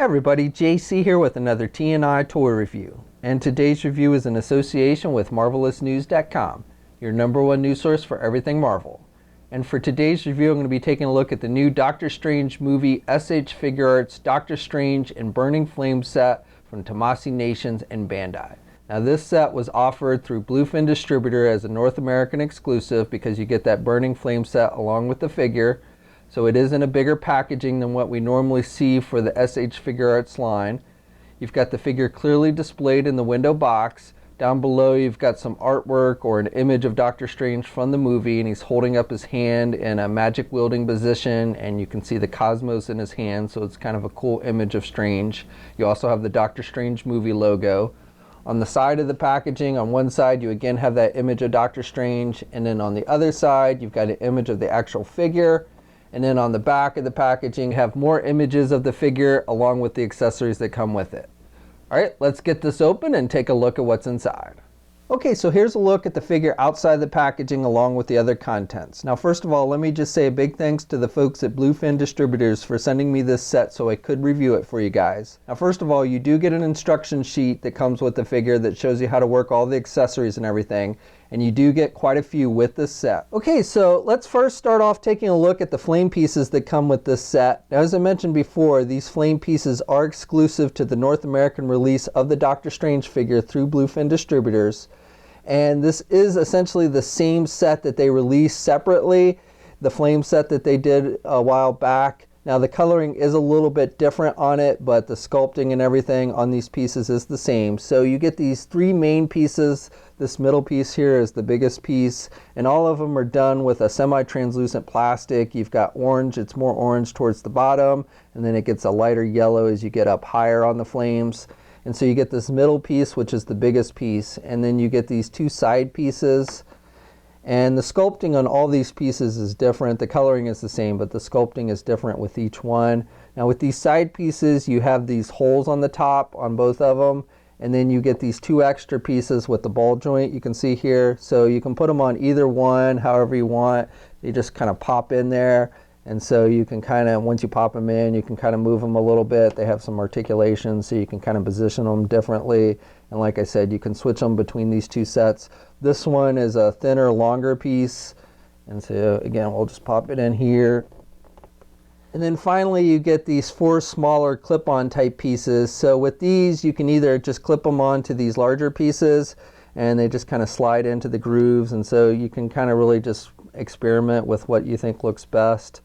Hey everybody, JC here with another T&I toy review. And today's review is in association with MarvelousNews.com, your #1 news source for everything Marvel. And for today's review, I'm going to be taking a look at the new Doctor Strange movie SH Figuarts Doctor Strange and Burning Flame set from Tamashii Nations and Bandai. Now this set was offered through Bluefin Distributors as a North American exclusive because you get that Burning Flame set along with the figure. So it is in a bigger packaging than what we normally see for the SH Figuarts line. You've got the figure clearly displayed in the window box. Down below you've got some artwork or an image of Doctor Strange from the movie, and he's holding up his hand in a magic wielding position, and you can see the cosmos in his hand, so it's kind of a cool image of Strange. You also have the Doctor Strange movie logo. On the side of the packaging, on one side you again have that image of Doctor Strange, and then on the other side you've got an image of the actual figure. And then on the back of the packaging, have more images of the figure along with the accessories that come with it. All right, let's get this open and take a look at what's inside. Okay, so here's a look at the figure outside the packaging along with the other contents. Now, first of all, let me just say a big thanks to the folks at Bluefin Distributors for sending me this set so I could review it for you guys. Now, first of all, you do get an instruction sheet that comes with the figure that shows you how to work all the accessories and everything. And you do get quite a few with this set. Okay, so let's first start off taking a look at the flame pieces that come with this set. Now, as I mentioned before, these flame pieces are exclusive to the North American release of the Doctor Strange figure through Bluefin Distributors. And this is essentially the same set that they released separately, the flame set that they did a while back. Now the coloring is a little bit different on it, but the sculpting and everything on these pieces is the same. So you get these three main pieces. This middle piece here is the biggest piece, and all of them are done with a semi-translucent plastic. You've got orange, it's more orange towards the bottom, and then it gets a lighter yellow as you get up higher on the flames. And so you get this middle piece, which is the biggest piece, and then you get these two side pieces. And the sculpting on all these pieces is different. The coloring is the same, but the sculpting is different with each one. Now with these side pieces, you have these holes on the top on both of them, and then you get these two extra pieces with the ball joint you can see here. So you can put them on either one, however you want. They just kind of pop in there. And so you can kind of, once you pop them in, you can kind of move them a little bit. They have some articulation, so you can kind of position them differently. And like I said, you can switch them between these two sets. This one is a thinner, longer piece. And so again, we'll just pop it in here. And then finally, you get these four smaller clip-on type pieces. So with these, you can either just clip them onto these larger pieces, and they just kind of slide into the grooves. And so you can kind of really just experiment with what you think looks best.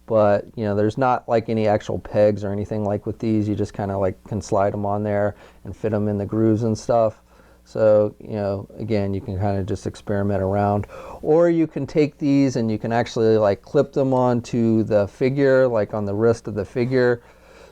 But you know, there's not like any actual pegs or anything like with these. You just kind of like can slide them on there and fit them in the grooves and stuff. So you know, again, you can kind of just experiment around, or you can take these and you can actually like clip them onto the figure, like on the wrist of the figure.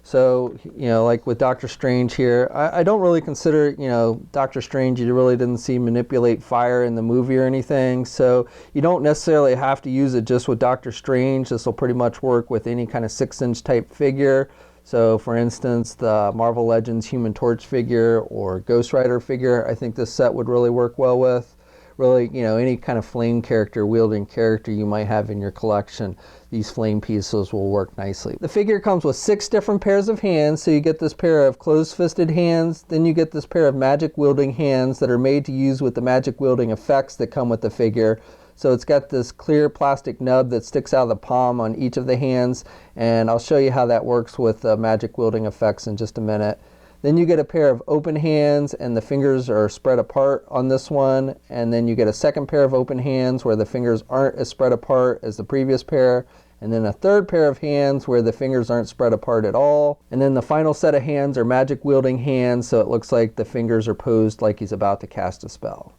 So, you know, like with Doctor Strange here, I don't really consider, you know, Doctor Strange, you really didn't see manipulate fire in the movie or anything. So you don't necessarily have to use it just with Doctor Strange. This will pretty much work with any kind of 6-inch type figure. So for instance, the Marvel Legends Human Torch figure or Ghost Rider figure, I think this set would really work well with. Really, you know, any kind of flame character, wielding character you might have in your collection, these flame pieces will work nicely. The figure comes with 6 different pairs of hands, so you get this pair of closed-fisted hands, then you get this pair of magic wielding hands that are made to use with the magic wielding effects that come with the figure. So it's got this clear plastic nub that sticks out of the palm on each of the hands, and I'll show you how that works with magic wielding effects in just a minute. Then you get a pair of open hands, and the fingers are spread apart on this one. And then you get a second pair of open hands where the fingers aren't as spread apart as the previous pair. And then a third pair of hands where the fingers aren't spread apart at all. And then the final set of hands are magic wielding hands, so it looks like the fingers are posed like he's about to cast a spell.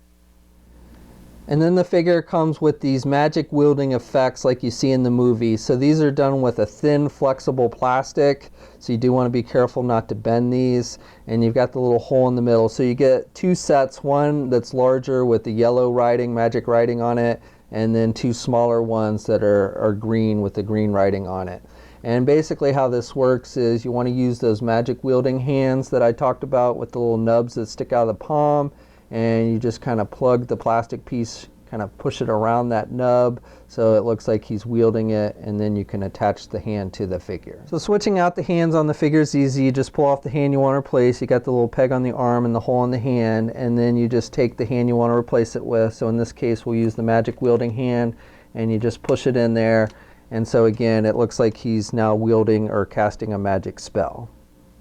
And then the figure comes with these magic wielding effects like you see in the movie. So these are done with a thin, flexible plastic. So you do want to be careful not to bend these. And you've got the little hole in the middle. So you get 2 sets, one that's larger with the yellow writing, magic writing on it, and then 2 smaller ones that are green with the green writing on it. And basically how this works is you want to use those magic wielding hands that I talked about with the little nubs that stick out of the palm. And you just kind of plug the plastic piece kind of push it around that nub so it looks like he's wielding it, and then you can attach the hand to the figure. So switching out the hands on the figure is easy. You just pull off the hand you want to replace. You got the little peg on the arm and the hole in the hand, and then you just take the hand you want to replace it with. So in this case we'll use the magic wielding hand, and you just push it in there, and so again it looks like he's now wielding or casting a magic spell.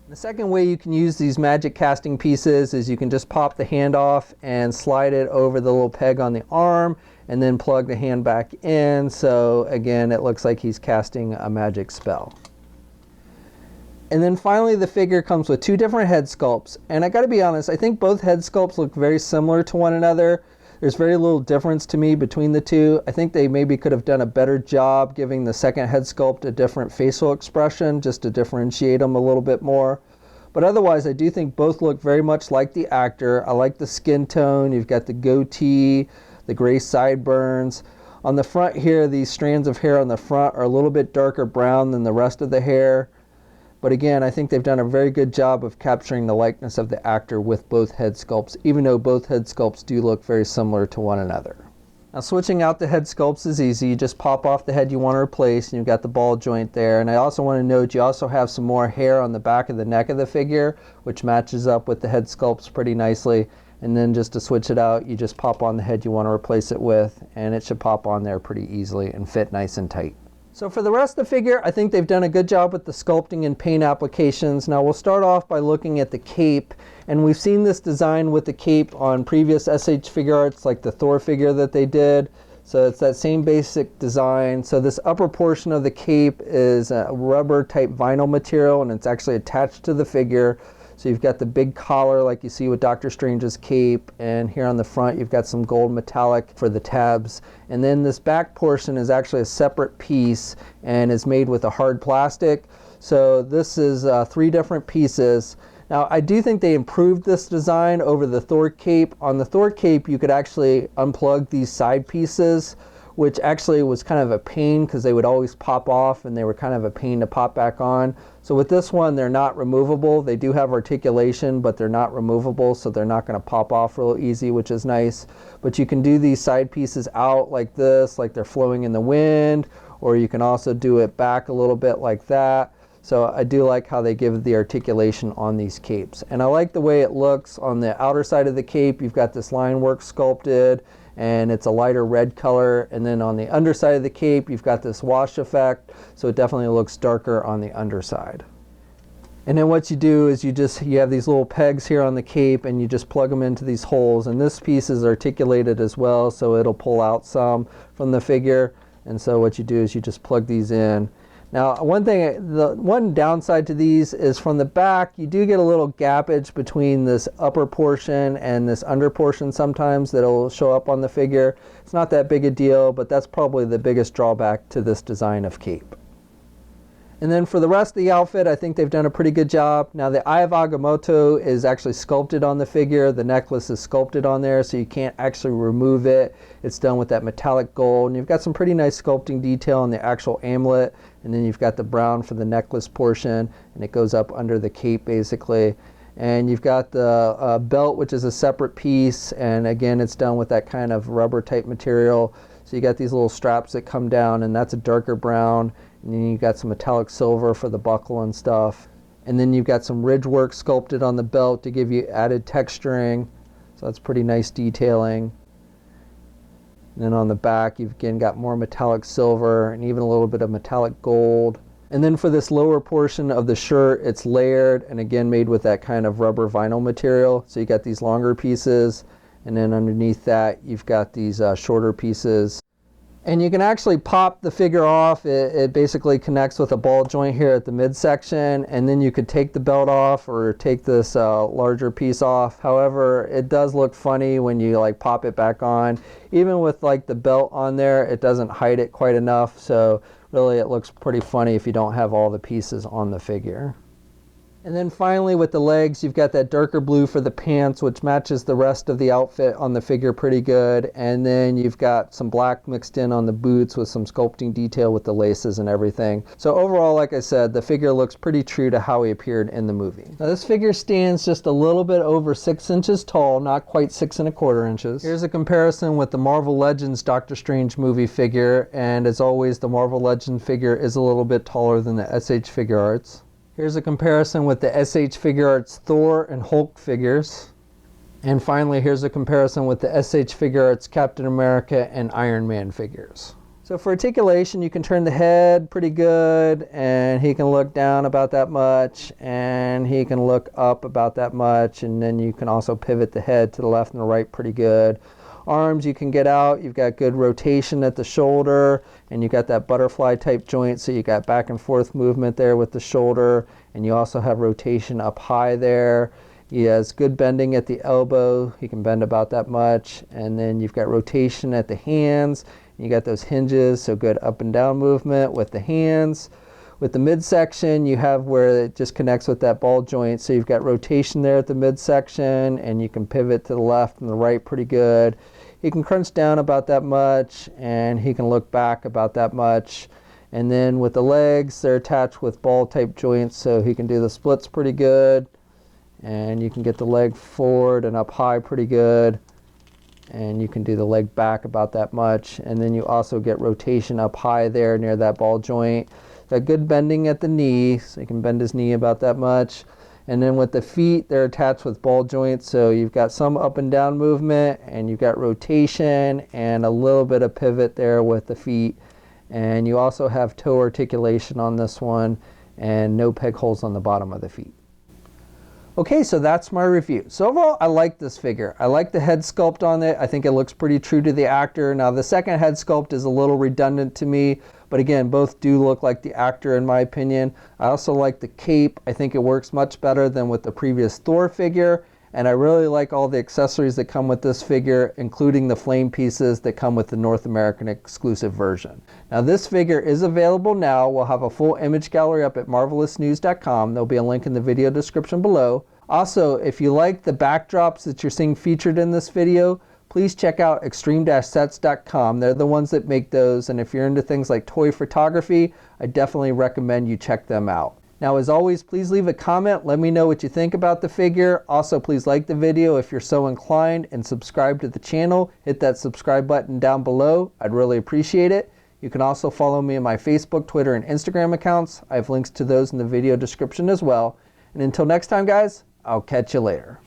The second way you can use these magic casting pieces is you can just pop the hand off and slide it over the little peg on the arm, and then plug the hand back in. So again, it looks like he's casting a magic spell. And then finally, the figure comes with two different head sculpts. And I gotta be honest, I think both head sculpts look very similar to one another. There's very little difference to me between the two. I think they maybe could have done a better job giving the second head sculpt a different facial expression just to differentiate them a little bit more. But otherwise, I do think both look very much like the actor. I like the skin tone. You've got the goatee, the gray sideburns. On the front here, these strands of hair on the front are a little bit darker brown than the rest of the hair. But again, I think they've done a very good job of capturing the likeness of the actor with both head sculpts, even though both head sculpts do look very similar to one another. Now switching out the head sculpts is easy. You just pop off the head you want to replace, and you've got the ball joint there. And I also want to note you also have some more hair on the back of the neck of the figure, which matches up with the head sculpts pretty nicely. And then just to switch it out, you just pop on the head you want to replace it with, and it should pop on there pretty easily and fit nice and tight. So for the rest of the figure, I think they've done a good job with the sculpting and paint applications. Now we'll start off by looking at the cape, and we've seen this design with the cape on previous SH Figuarts, like the Thor figure that they did. So it's that same basic design. So this upper portion of the cape is a rubber type vinyl material, and it's actually attached to the figure. So you've got the big collar like you see with Doctor Strange's cape, and here on the front you've got some gold metallic for the tabs. And then this back portion is actually a separate piece and is made with a hard plastic. So this is 3 different pieces. Now I do think they improved this design over the Thor cape. On the Thor cape you could actually unplug these side pieces, which actually was kind of a pain because they would always pop off and they were kind of a pain to pop back on. So with this one, they're not removable. They do have articulation, but they're not removable, so they're not going to pop off real easy, which is nice. But you can do these side pieces out like this, like they're flowing in the wind, or you can also do it back a little bit like that. So I do like how they give the articulation on these capes. And I like the way it looks on the outer side of the cape. You've got this line work sculpted, and it's a lighter red color. And then on the underside of the cape you've got this wash effect, so it definitely looks darker on the underside. And then what you do is you have these little pegs here on the cape, and you just plug them into these holes, and this piece is articulated as well, so it'll pull out some from the figure. And so what you do is you just plug these in. Now the one downside to these is from the back you do get a little gappage between this upper portion and this under portion sometimes that'll show up on the figure. It's not that big a deal, but that's probably the biggest drawback to this design of cape. And then for the rest of the outfit, I think they've done a pretty good job. Now the Eye of Agamotto is actually sculpted on the figure. The necklace is sculpted on there, so you can't actually remove it. It's done with that metallic gold. And you've got some pretty nice sculpting detail on the actual amulet. And then you've got the brown for the necklace portion, and it goes up under the cape basically. And you've got the belt, which is a separate piece. And again, it's done with that kind of rubber type material. So you got these little straps that come down, and that's a darker brown. And then you've got some metallic silver for the buckle and stuff. And then you've got some ridge work sculpted on the belt to give you added texturing. So that's pretty nice detailing. And then on the back, you've again got more metallic silver and even a little bit of metallic gold. And then for this lower portion of the shirt, it's layered and again made with that kind of rubber vinyl material. So you got these longer pieces, and then underneath that, you've got these shorter pieces. And you can actually pop the figure off. It basically connects with a ball joint here at the midsection, and then you could take the belt off or take this larger piece off. However, it does look funny when you like pop it back on. Even with like the belt on there, it doesn't hide it quite enough, so really it looks pretty funny if you don't have all the pieces on the figure. And then finally with the legs, you've got that darker blue for the pants, which matches the rest of the outfit on the figure pretty good. And then you've got some black mixed in on the boots with some sculpting detail with the laces and everything. So overall, like I said, the figure looks pretty true to how he appeared in the movie. Now this figure stands just a little bit over 6 inches tall, not quite 6 1/4 inches. Here's a comparison with the Marvel Legends Doctor Strange movie figure. And as always, the Marvel Legends figure is a little bit taller than the SH Figuarts. Here's a comparison with the SH Figuarts Thor and Hulk figures. And finally, here's a comparison with the SH Figuarts Captain America and Iron Man figures. So for articulation, you can turn the head pretty good, and he can look down about that much, and he can look up about that much, and then you can also pivot the head to the left and the right pretty good. Arms you can get out, you've got good rotation at the shoulder, and you've got that butterfly type joint, so you got back and forth movement there with the shoulder, and you also have rotation up high there. He has good bending at the elbow, he can bend about that much, and then you've got rotation at the hands, you got those hinges, so good up and down movement with the hands. With the midsection, you have where it just connects with that ball joint, so you've got rotation there at the midsection, and you can pivot to the left and the right pretty good. He can crunch down about that much, and he can look back about that much. And then with the legs, they're attached with ball type joints, so he can do the splits pretty good. And you can get the leg forward and up high pretty good. And you can do the leg back about that much. And then you also get rotation up high there near that ball joint. Got good bending at the knee, so you can bend his knee about that much. And then with the feet, they're attached with ball joints, so you've got some up and down movement, and you've got rotation and a little bit of pivot there with the feet. And you also have toe articulation on this one, and no peg holes on the bottom of the feet. Okay, so that's my review. So overall, I like this figure. I like the head sculpt on it. I think it looks pretty true to the actor. Now, the second head sculpt is a little redundant to me, but again, both do look like the actor in my opinion. I also like the cape. I think it works much better than with the previous Thor figure, and I really like all the accessories that come with this figure, including the flame pieces that come with the North American exclusive version. Now, this figure is available now. We'll have a full image gallery up at marvelousnews.com. There'll be a link in the video description below. Also, if you like the backdrops that you're seeing featured in this video, please check out extreme-sets.com. They're the ones that make those, and if you're into things like toy photography, I definitely recommend you check them out. Now, as always, please leave a comment. Let me know what you think about the figure. Also, please like the video if you're so inclined, and subscribe to the channel. Hit that subscribe button down below. I'd really appreciate it. You can also follow me on my Facebook, Twitter, and Instagram accounts. I have links to those in the video description as well. And until next time, guys, I'll catch you later.